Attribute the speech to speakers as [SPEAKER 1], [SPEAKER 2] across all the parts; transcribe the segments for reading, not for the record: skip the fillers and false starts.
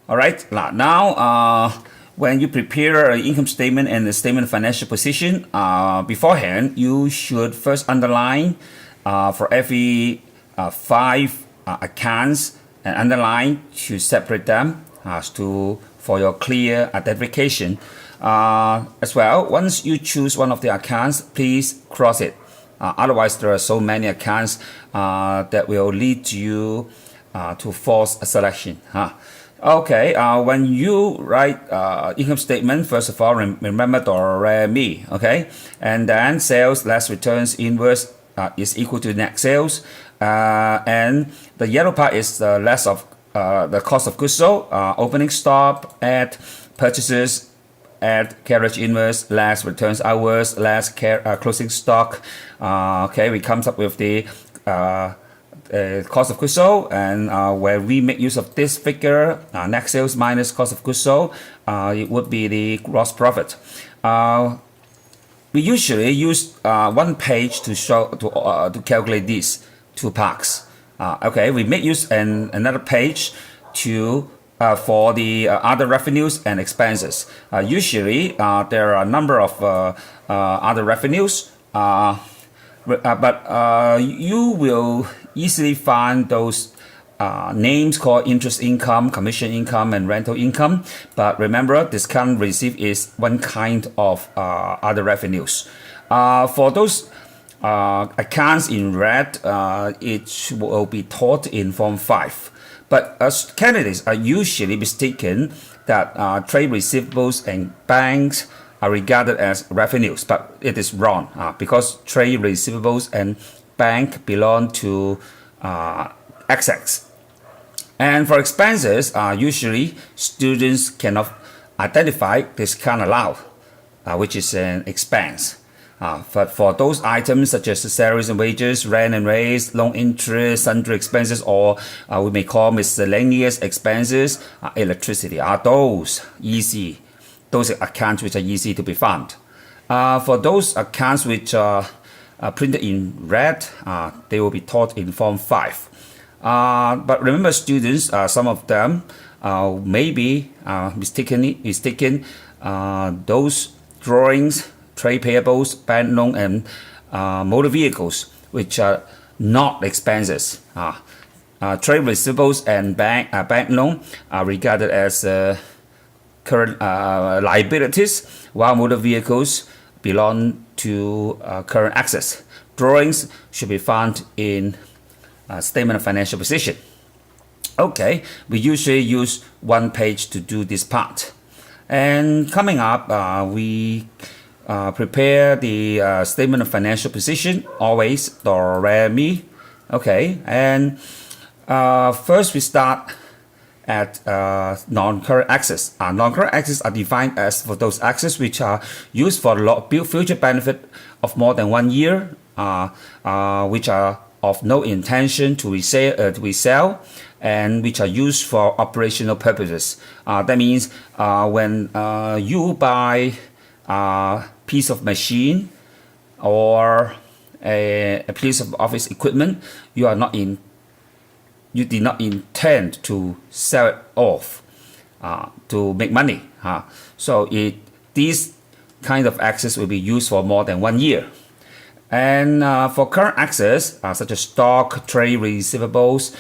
[SPEAKER 1] All right. Now, when you prepare an income statement and the statement of financial position, beforehand, you should first underline for every five accounts and underline to separate them for your clear identification. As well, once you choose one of the accounts, please cross it. Otherwise, there are so many accounts that will lead you to false selection. Okay, when you write income statement, first of all, remember the REMI, okay? And then sales less returns inverse is equal to net sales. And the yellow part is less of the cost of goods sold, opening stock, add purchases, add carriage inverse, less returns hours, less closing stock. Okay, we comes up with the cost of goods sold, and where we make use of this figure, net sales minus cost of goods sold, it would be the gross profit. We usually use one page to show to calculate these two parts. Okay, we make use another page to for the other revenues and expenses. Usually, there are a number of other revenues, but you will easily find those names called interest income, commission income, and rental income. But remember, discount received is one kind of other revenues. For those accounts in red, it will be taught in Form 5. But as candidates are usually mistaken that trade receivables and banks are regarded as revenues, but it is wrong because trade receivables and bank belong to assets. And for expenses, usually students cannot identify discount allowed, which is an expense. But for those items such as salaries and wages, rent and rates, loan interest, sundry expenses, or we may call miscellaneous expenses, electricity, are those accounts which are easy to be found. For those accounts which are printed in red, they will be taught in Form 5. But remember, students, some of them may be mistaken those drawings, trade payables, bank loan, and motor vehicles, which are not expenses. Trade receivables and bank loan are regarded as current liabilities, while motor vehicles belong to current assets. Drawings should be found in statement of financial position. Okay, we usually use one page to do this part. And coming up, we prepare the statement of financial position, always DOREMI. Okay, and first we start at non-current assets. Non-current assets are defined as for those assets which are used for future benefit of more than 1 year, which are of no intention to resell, and which are used for operational purposes. That means when you buy piece of machine or a piece of office equipment, you did not intend to sell it off to make money. So these kind of assets will be used for more than 1 year. And for current assets, such as stock, trade receivables,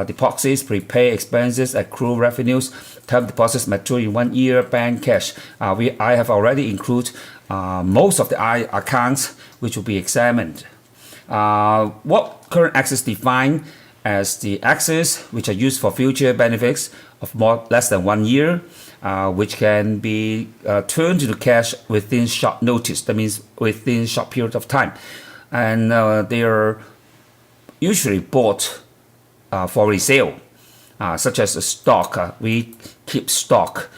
[SPEAKER 1] deposits, prepaid expenses, accrued revenues, term deposits mature in 1 year, bank cash, I have already included most of the accounts which will be examined. What current assets define as the assets which are used for future benefits of less than 1 year, which can be turned into cash within short notice. That means within short period of time, and they are usually bought for resale, such as a stock. We keep stock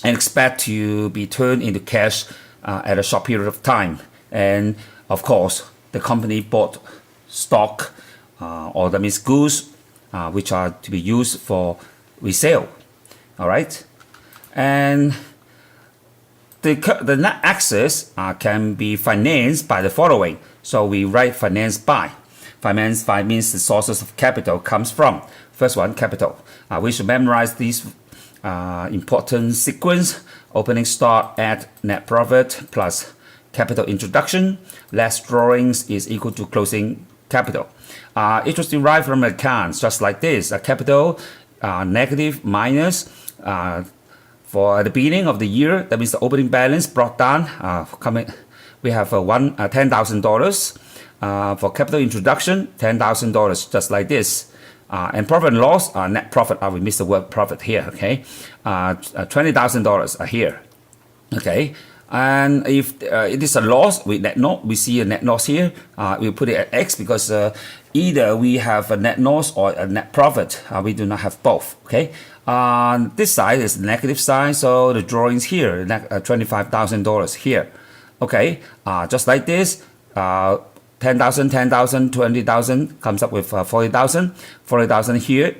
[SPEAKER 1] and expect to be turned into cash at a short period of time. And of course, the company bought stock, or that means goods, which are to be used for resale. All right, and the net assets can be financed by the following. So we write finance by. Finance by means the sources of capital comes from. First one, capital. We should memorize these important sequence. Opening stock at net profit plus capital introduction less drawings is equal to closing capital. It was derived from accounts just like this. Capital negative minus for the beginning of the year, that means the opening balance brought down. We have $10,000 for capital introduction, $10,000 just like this. And profit and loss, net profit, we missed the word profit here, okay? $20,000 here, okay? And if it is a loss, we see a net loss here. We put it at X because either we have a net loss or a net profit. We do not have both, okay? This side is the negative side, so the drawings here, $25,000 here, okay? Just like this, 10,000, 10,000, 20,000 comes up with 40,000. 40,000 here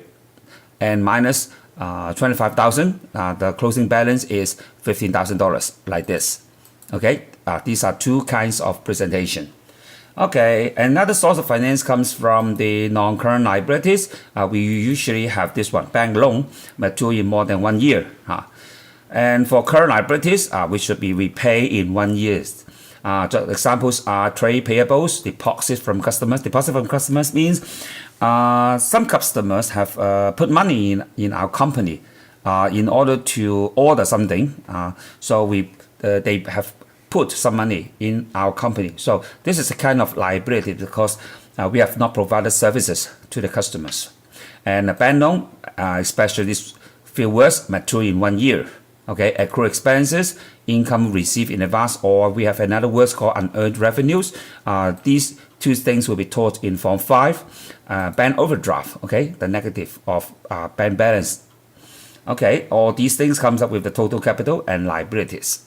[SPEAKER 1] and minus 25,000. The closing balance is $15,000 like this. Okay, these are two kinds of presentation. Okay, another source of finance comes from the non-current liabilities. We usually have this one, bank loan, mature in more than 1 year. And for current liabilities, we should be repaid in 1 year. Examples are trade payables, deposits from customers. Deposit from customers means some customers have put money in our company in order to order something. So they have put some money in our company. So this is a kind of liability because we have not provided services to the customers. And a bank loan, especially these few words, mature in 1 year. Okay, accrued expenses, income received in advance, or we have another word called unearned revenues. These two things will be taught in Form 5. Bank overdraft, okay, the negative of bank balance. Okay, all these things comes up with the total capital and liabilities.